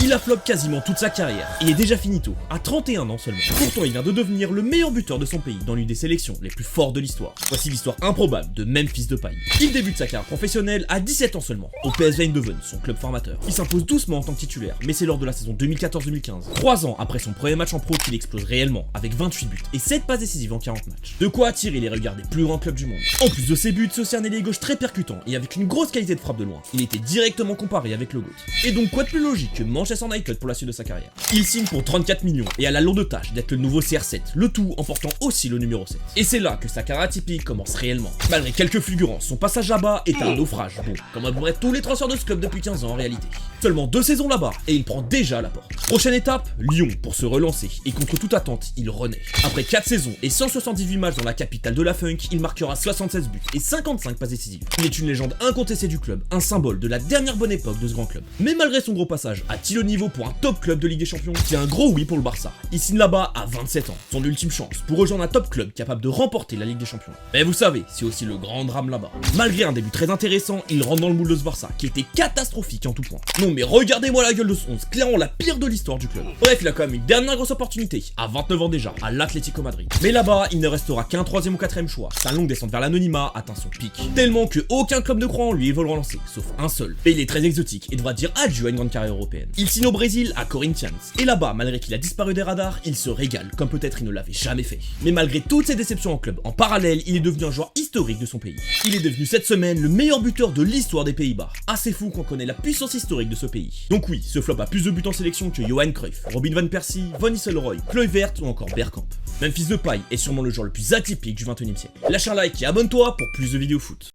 Il a flop quasiment toute sa carrière et est déjà finito, à 31 ans seulement. Pourtant, il vient de devenir le meilleur buteur de son pays dans l'une des sélections les plus fortes de l'histoire. Voici l'histoire improbable de Memphis Depay. Il débute sa carrière professionnelle à 17 ans seulement, au PSV Eindhoven, son club formateur. Il s'impose doucement en tant que titulaire, mais c'est lors de la saison 2014-2015, 3 ans après son premier match en pro qu'il explose réellement, avec 28 buts et 7 passes décisives en 40 matchs. De quoi attirer les regards des plus grands clubs du monde. En plus de ses buts, c'est aussi un ailier gauche très percutant et avec une grosse qualité de frappe de loin. Il était directement comparé avec le GOAT. Et donc quoi de plus logique que Manchester United pour la suite de sa carrière. Il signe pour 34 millions et a la lourde tâche d'être le nouveau CR7, le tout en portant aussi le numéro 7. Et c'est là que sa carrière atypique commence réellement. Malgré quelques fulgurances, son passage là-bas est un naufrage, bon, comme à peu près tous les transferts de ce club depuis 15 ans en réalité. Seulement 2 saisons là-bas et il prend déjà la porte. Prochaine étape, Lyon pour se relancer et contre toute attente, il renaît. Après 4 saisons et 178 matchs dans la capitale de la funk, il marquera 76 buts et 55 passes décisives. Il est une légende incontestée du club, un symbole de la dernière bonne époque de ce grand club. Mais malgré son gros passage, a-t-il le niveau pour un top club de Ligue des Champions? C'est un gros oui pour le Barça. Il signe là-bas à 27 ans, son ultime chance pour rejoindre un top club capable de remporter la Ligue des Champions. Mais vous savez, c'est aussi le grand drame là-bas. Malgré un début très intéressant, il rentre dans le moule de ce Barça, qui était catastrophique en tout point. Non mais regardez-moi la gueule de ce 11, clairement la pire de l'histoire du club. Bref, il a quand même une dernière grosse opportunité, à 29 ans déjà, à l'Atlético Madrid. Mais là-bas, il ne restera qu'un 3e ou 4e choix. Sa longue descente vers l'anonymat atteint son pic. Tellement que aucun club ne croit en lui et veut le relancer, sauf un seul. Et il est très exotique et devra dire adieu à une grande carrière européenne. Il signe au Brésil à Corinthians. Et là-bas, malgré qu'il a disparu des radars, il se régale, comme peut-être il ne l'avait jamais fait. Mais malgré toutes ses déceptions en club, en parallèle, il est devenu un joueur historique de son pays. Il est devenu cette semaine le meilleur buteur de l'histoire des Pays-Bas. Assez fou qu'on connaît la puissance historique de ce pays. Donc oui, ce flop a plus de buts en sélection que Johan Cruyff, Robin van Persie, Van Nistelrooy, Kluivert ou encore Bergkamp. Memphis Depay est sûrement le joueur le plus atypique du 21e siècle. Lâche un like et abonne-toi pour plus de vidéos foot.